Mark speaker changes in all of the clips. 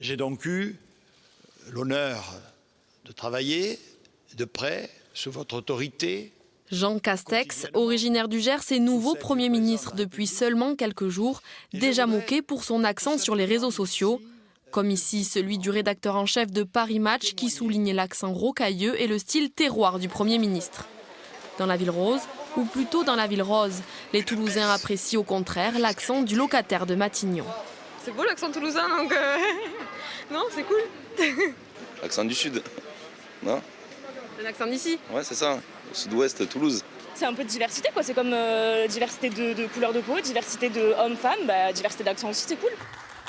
Speaker 1: J'ai donc eu l'honneur de travailler de près sous votre autorité.
Speaker 2: Jean Castex, originaire du Gers et nouveau Premier ministre depuis seulement quelques jours, déjà moqué pour son accent sur les réseaux sociaux. Comme ici, celui du rédacteur en chef de Paris Match qui souligne l'accent rocailleux et le style terroir du Premier ministre. Dans la ville rose, ou plutôt dans la ville rose, les Toulousains apprécient au contraire l'accent du locataire de Matignon.
Speaker 3: C'est beau l'accent toulousain, donc non, c'est cool.
Speaker 4: L'accent du sud, non?
Speaker 3: L'accent d'ici?
Speaker 4: Ouais, c'est ça, sud-ouest, Toulouse.
Speaker 5: C'est un peu de diversité, quoi. C'est comme diversité de couleurs de peau, diversité de hommes-femmes, diversité d'accent aussi, c'est cool.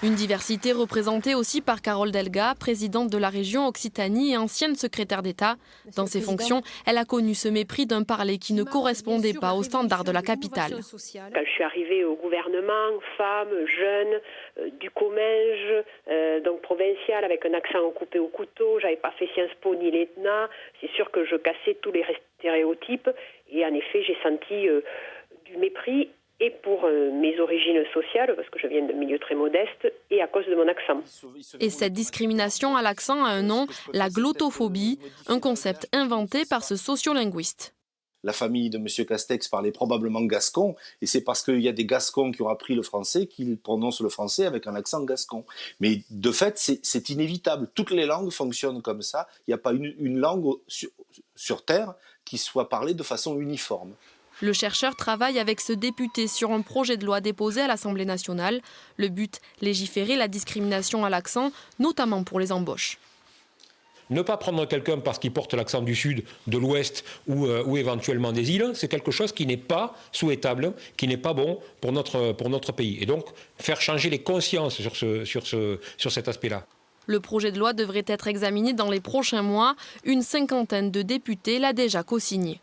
Speaker 2: Une diversité représentée aussi par Carole Delga, présidente de la région Occitanie et ancienne secrétaire d'État. Dans ses fonctions, elle a connu ce mépris d'un parler qui ne correspondait pas aux standards de la capitale.
Speaker 6: Quand je suis arrivée au gouvernement, femme, jeune, du Comminges, donc provinciale, avec un accent coupé au couteau, j'avais pas fait Sciences Po ni l'ENA, c'est sûr que je cassais tous les stéréotypes et en effet j'ai senti du mépris. Et pour mes origines sociales, parce que je viens d'un milieu très modeste, et à cause de mon accent.
Speaker 2: Et cette discrimination à l'accent a un nom, la glottophobie, un concept inventé par ce sociolinguiste.
Speaker 7: La famille de M. Castex parlait probablement gascon, et c'est parce qu'il y a des gascons qui ont appris le français qu'ils prononcent le français avec un accent gascon. Mais de fait, c'est inévitable. Toutes les langues fonctionnent comme ça. Il n'y a pas une langue sur Terre qui soit parlée de façon uniforme.
Speaker 2: Le chercheur travaille avec ce député sur un projet de loi déposé à l'Assemblée nationale. Le but, légiférer la discrimination à l'accent, notamment pour les embauches.
Speaker 8: Ne pas prendre quelqu'un parce qu'il porte l'accent du Sud, de l'Ouest ou éventuellement des îles, c'est quelque chose qui n'est pas souhaitable, qui n'est pas bon pour notre pays. Et donc, faire changer les consciences sur cet aspect-là.
Speaker 2: Le projet de loi devrait être examiné dans les prochains mois. Une cinquantaine de députés l'a déjà co-signé.